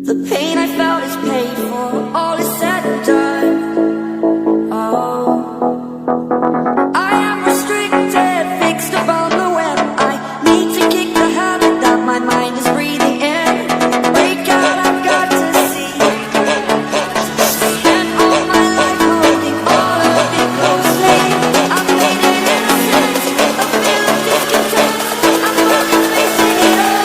The pain I felt is paid for, all is said and done. Oh, I am restricted, fixed upon the web. I need to kick the habit that my mind is breathing in. Break out, I've got to see. Spent all my life holding all of it closely. I've made it innocent, a feel of discontent. I'm running, facing it all.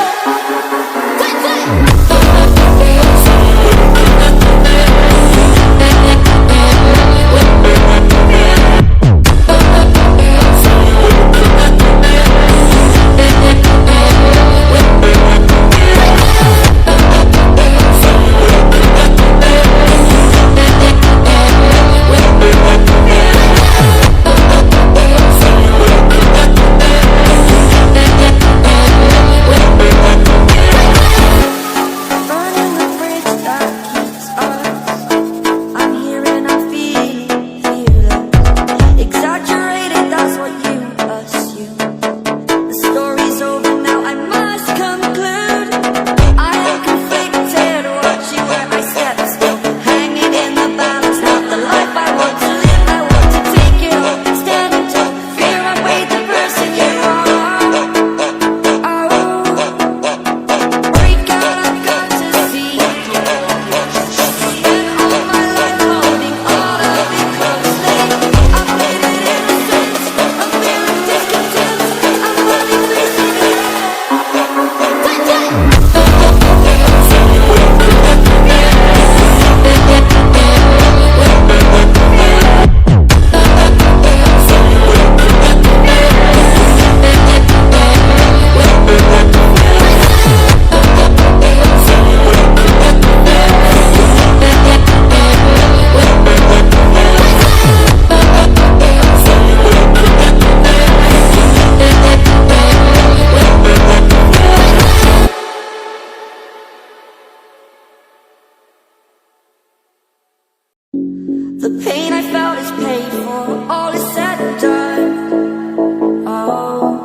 The pain I felt is paid for, all is said and done. Oh,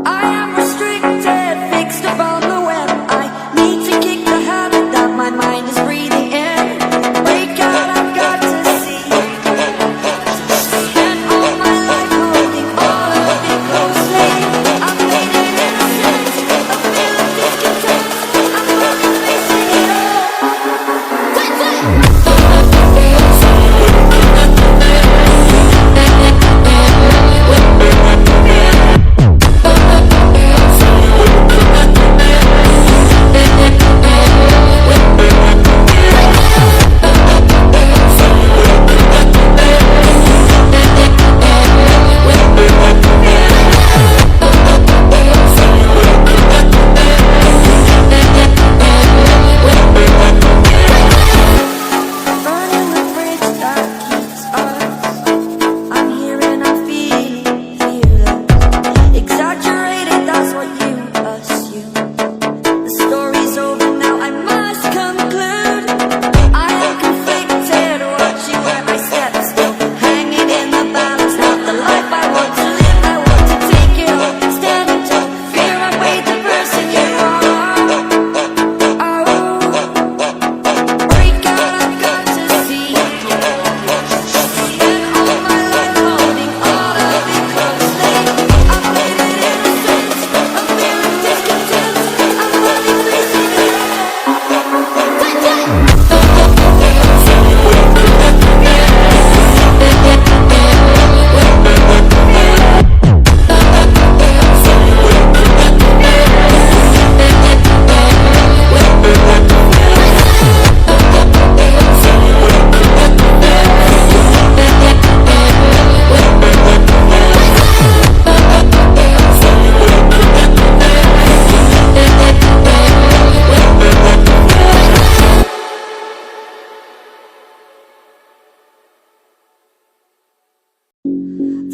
I am restricted, fixed upon the web. I need to kick the habit that my mind is breathing in. Break out, I've got to see. Spent all my life holding all of it closely. I've made it innocent, a feel of discontent. I'm running, facing it all.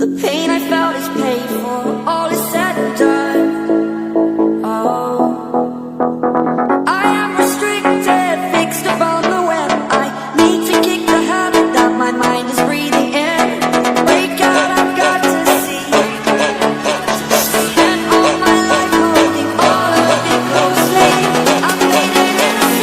The pain I felt is paid for, all is said and done. Oh, I am restricted, fixed upon the web. I need to kick the habit that my mind is breathing in. Break out, I've got to see. Spent all my life holding all of it closely. I've made it innocent.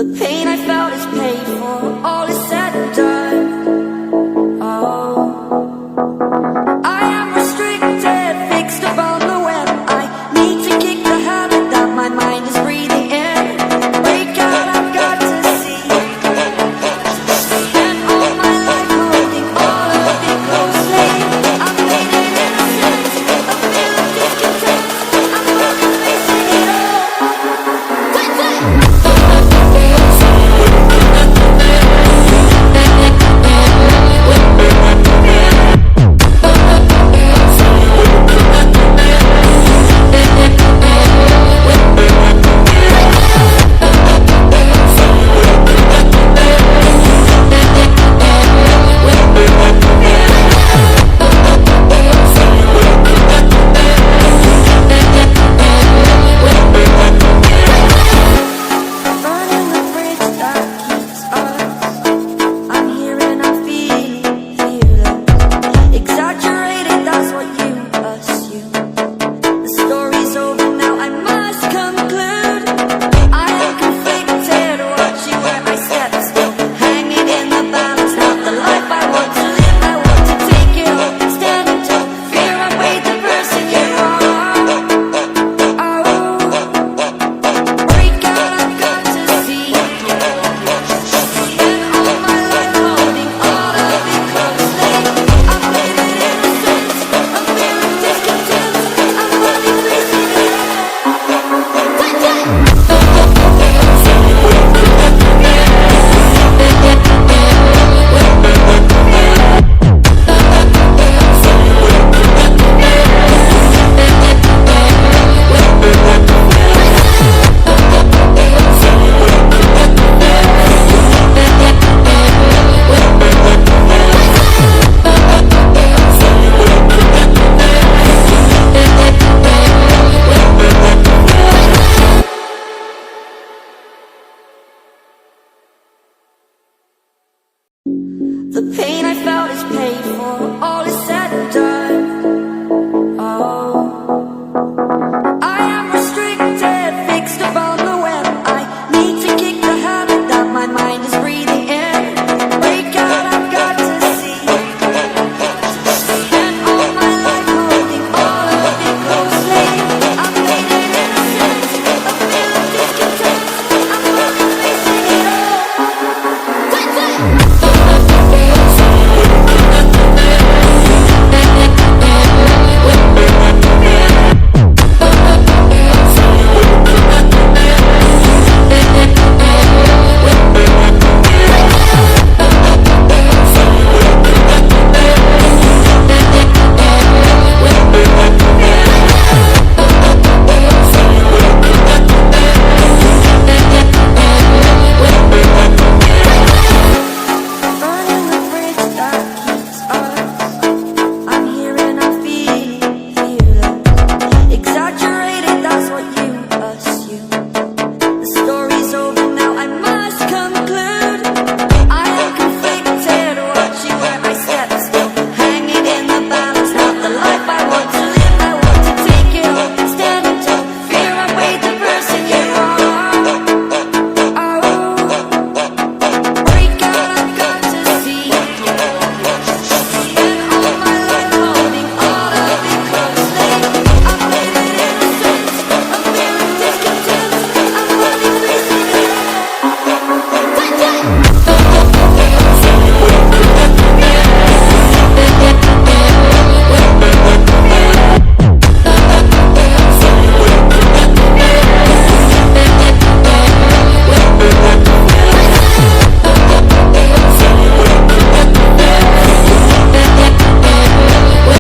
The pain I felt is paid for, all is said and done. Oh, I am restricted, fixed upon the web. I need to kick the habit that my mind is breathing in. Break out, I've got to see. Spent all my life holding all of it closely. I've made it innocent, a feel of discontent. I'm finally facing it all. Burning the bridge that keeps us. I'm here and I'm feeling fearless. Exaggerated, that's what you assume. The story's over now, I must conclude. I am conflicted, watching where I step still. Hanging in the balance, not the life I want to live. I want to take it all, standing tall. Fear I weighed the person you are. Oh, break out, I've got to see. Spent all my life holding all of it closely. I've made it innocent, a feel of discontent. I'm finally facing it all. The pain I felt is paid for, all is said and done. Oh, I am restricted, fixed upon the web. I need to kick the habit that my mind